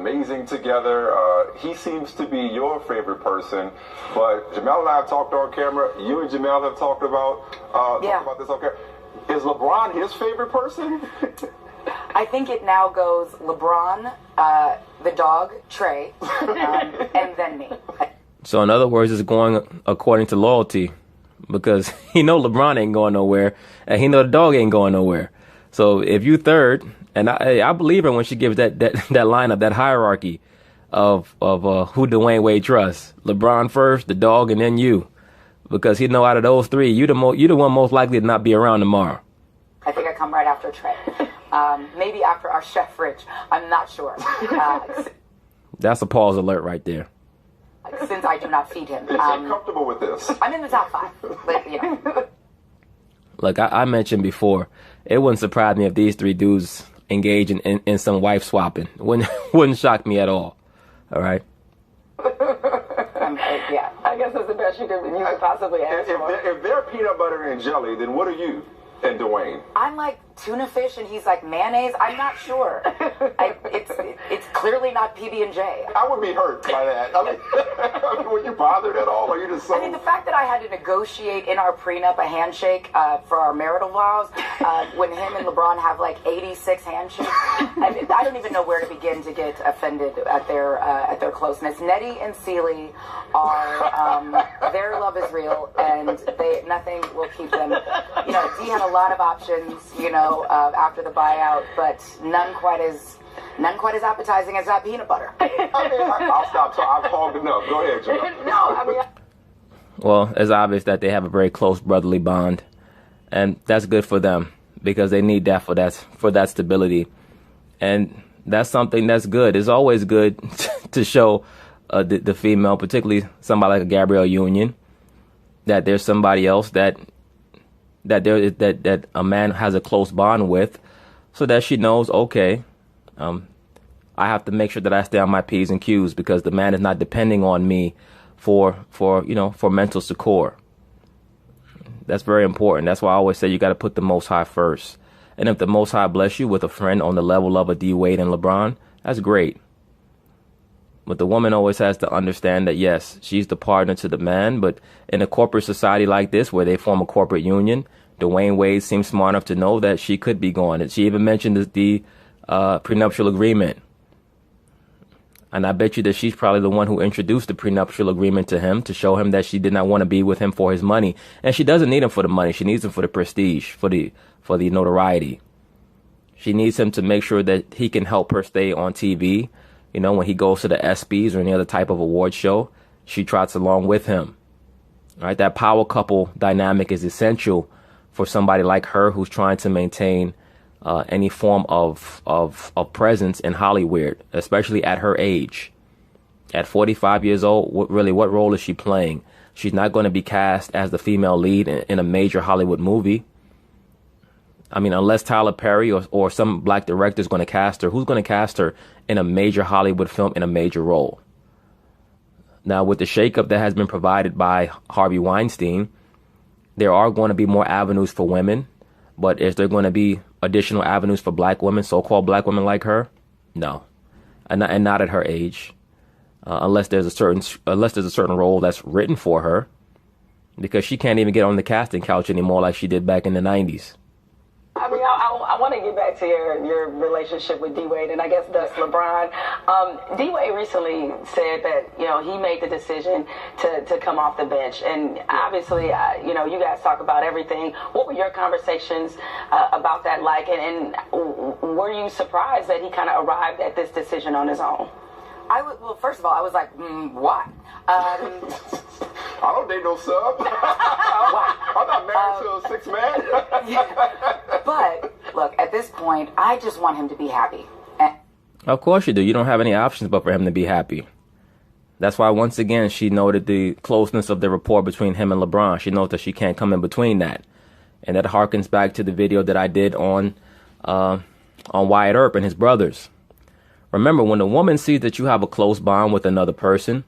amazing together. He seems to be your favorite person, but Jamel and I have talked on camera. You and Jamel have talked about this on camera. Is LeBron his favorite person? I think it now goes LeBron, the dog, Trey, and then me. So in other words, it's going according to loyalty, because he know LeBron ain't going nowhere, and he know the dog ain't going nowhere. So if you third, and I believe her when she gives that lineup, that hierarchy of who Dwayne Wade trusts. LeBron first, the dog, and then you, because he know out of those three, you the one most likely to not be around tomorrow. I think I come right after Trey. Maybe after our chef Rich. I'm not sure. That's a pause alert right there. Since I do not feed him. Is he comfortable with this? I'm in the top 5. But, you know. Look, I mentioned before, it wouldn't surprise me if these three dudes engage in some wife swapping. Wouldn't shock me at all. All right? Yeah, I guess that's the best you could possibly ask for. If they're peanut butter and jelly, then what are you and Dwayne? I'm like tuna fish and he's like mayonnaise. I'm not sure. It's clearly not PB&J. I would be hurt by that. I mean, were you bothered at all, or you just so... I mean, the fact that I had to negotiate in our prenup a handshake for our marital vows, when him and LeBron have like 86 handshakes, I don't even know where to begin to get offended at their closeness. Nettie and Sealy are their love is real, and nothing will keep them. You know, D had a lot of options, you know, after the buyout, but none quite as appetizing as that peanut butter. I mean, I'll stop. So I've hogged enough. Go ahead, Joe. No, I mean. Well, it's obvious that they have a very close brotherly bond, and that's good for them because they need that for that stability, and that's something that's good. It's always good to show the female, particularly somebody like a Gabrielle Union, that there's somebody else that a man has a close bond with, so that she knows, okay, I have to make sure that I stay on my P's and Q's because the man is not depending on me for mental succor. That's very important. That's why I always say you got to put the Most High first. And if the Most High bless you with a friend on the level of a D Wade and LeBron, that's great. But the woman always has to understand that, yes, she's the partner to the man, but in a corporate society like this where they form a corporate union, Dwayne Wade seems smart enough to know that she could be gone. And she even mentioned the prenuptial agreement. And I bet you that she's probably the one who introduced the prenuptial agreement to him to show him that she did not want to be with him for his money. And she doesn't need him for the money. She needs him for the prestige, for the notoriety. She needs him to make sure that he can help her stay on TV. You know, when he goes to the ESPYs or any other type of award show, she trots along with him. All right, that power couple dynamic is essential for somebody like her who's trying to maintain any form of presence in Hollywood, especially at her age. At 45 years old, what role is she playing? She's not going to be cast as the female lead in a major Hollywood movie. I mean, unless Tyler Perry or some black director is going to cast her, who's going to cast her in a major Hollywood film in a major role? Now, with the shakeup that has been provided by Harvey Weinstein, there are going to be more avenues for women. But is there going to be additional avenues for black women, so-called black women like her? No, and not at her age, unless there's a certain role that's written for her, because she can't even get on the casting couch anymore like she did back in the 90s. I mean, I want to get back to your relationship with D-Wade, and I guess thus LeBron. D-Wade recently said that, you know, he made the decision to come off the bench. And obviously, you know, you guys talk about everything. What were your conversations about that like? And were you surprised that he kind of arrived at this decision on his own? Well, first of all, I was like, why? I don't date no sub. I'm not married to a 6-man. Yeah. But, look, at this point, I just want him to be happy. Of course you do. You don't have any options but for him to be happy. That's why, once again, she noted the closeness of the rapport between him and LeBron. She knows that she can't come in between that. And that harkens back to the video that I did on Wyatt Earp and his brothers. Remember, when a woman sees that you have a close bond with another person,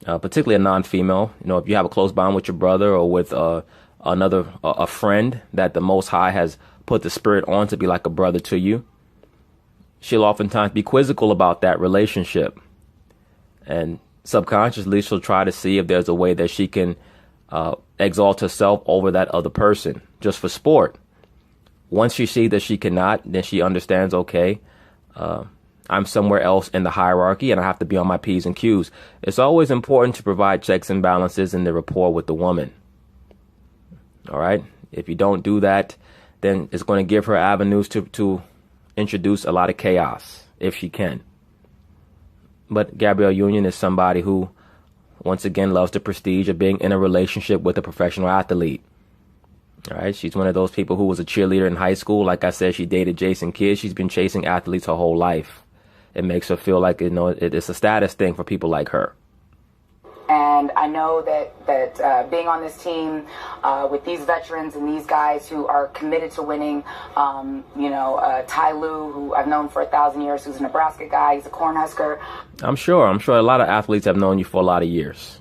particularly a non-female, you know, if you have a close bond with your brother or with a friend that the Most High has put the spirit on to be like a brother to you, she'll oftentimes be quizzical about that relationship. And subconsciously, she'll try to see if there's a way that she can exalt herself over that other person just for sport. Once she sees that she cannot, then she understands, okay, I'm somewhere else in the hierarchy and I have to be on my P's and Q's. It's always important to provide checks and balances in the rapport with the woman. All right. If you don't do that, then it's going to give her avenues to introduce a lot of chaos if she can. But Gabrielle Union is somebody who, once again, loves the prestige of being in a relationship with a professional athlete. All right. She's one of those people who was a cheerleader in high school. Like I said, she dated Jason Kidd. She's been chasing athletes her whole life. It makes her feel like, it's a status thing for people like her. And I know that being on this team with these veterans and these guys who are committed to winning, Ty Lue, who I've known for 1,000 years, who's a Nebraska guy, he's a Cornhusker. I'm sure a lot of athletes have known you for a lot of years.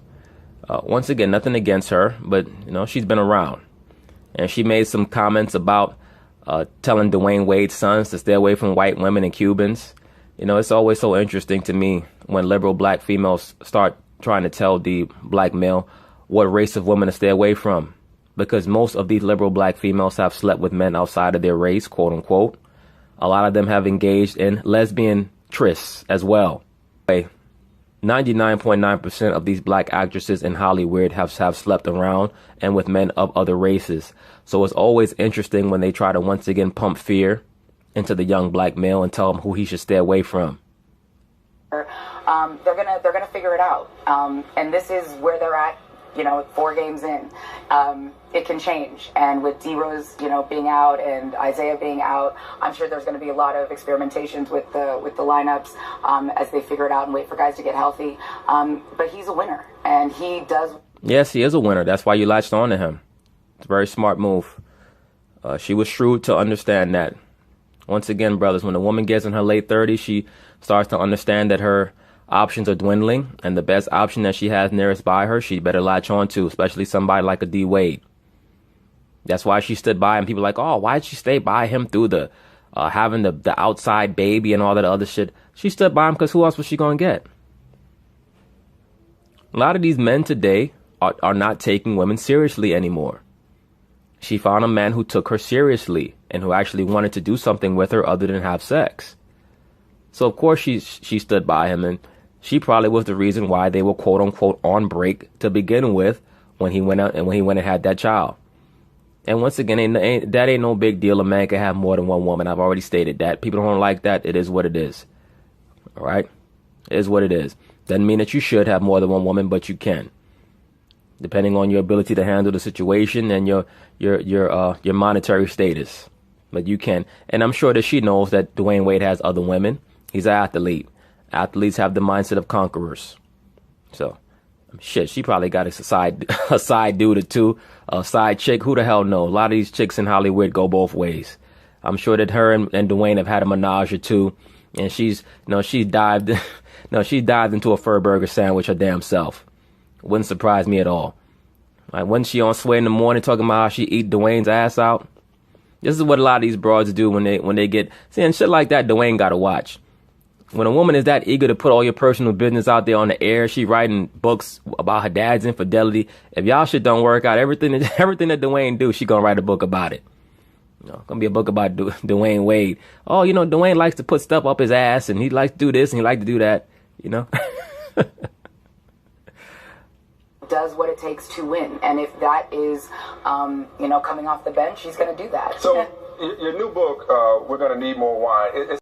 Once again, nothing against her, but, she's been around. And she made some comments about telling Dwayne Wade's sons to stay away from white women and Cubans. It's always so interesting to me when liberal black females start trying to tell the black male what race of women to stay away from. Because most of these liberal black females have slept with men outside of their race, quote unquote. A lot of them have engaged in lesbian trysts as well. 99.9% of these black actresses in Hollywood have slept around and with men of other races. So it's always interesting when they try to once again pump fear into the young black male and tell him who he should stay away from. They're gonna figure it out, and this is where they're at. 4 games in, it can change. And with D-Rose, being out and Isaiah being out, I'm sure there's going to be a lot of experimentations with the lineups as they figure it out and wait for guys to get healthy. But he's a winner, and he does. Yes, he is a winner. That's why you latched on to him. It's a very smart move. She was shrewd to understand that. Once again, brothers, when a woman gets in her late 30s, she starts to understand that her options are dwindling, and the best option that she has nearest by her, she better latch on to, especially somebody like a D Wade. That's why she stood by him. People are like, oh, why'd she stay by him through the having the outside baby and all that other shit? She stood by him because who else was she going to get? A lot of these men today are not taking women seriously anymore. She found a man who took her seriously and who actually wanted to do something with her other than have sex. So, of course, she stood by him, and she probably was the reason why they were, quote unquote, on break to begin with when he went out and when he went and had that child. And once again, that ain't no big deal. A man can have more than one woman. I've already stated that. People don't like that. It is what it is. All right? It is what it is. Doesn't mean that you should have more than one woman, but you can, depending on your ability to handle the situation and your monetary status. But you can. And I'm sure that she knows that Dwayne Wade has other women. He's an athlete. Athletes have the mindset of conquerors. So, shit, she probably got a side dude or two, a side chick. Who the hell knows? A lot of these chicks in Hollywood go both ways. I'm sure that her and Dwayne have had a menage or two, and she dived into a fur burger sandwich her damn self. Wouldn't surprise me at all. Like, wasn't she on Sway in the morning talking about how she eat Dwayne's ass out? This is what a lot of these broads do when they get seeing shit like that. Dwayne gotta watch. When a woman is that eager to put all your personal business out there on the air, she writing books about her dad's infidelity. If y'all shit don't work out, everything that Dwayne do, she gonna write a book about it. Gonna be a book about Dwayne Wade. Oh, Dwayne likes to put stuff up his ass, and he likes to do this, and he likes to do that. Does what it takes to win, and if that is, coming off the bench, she's gonna do that. So, your new book, We're Gonna Need More Wine.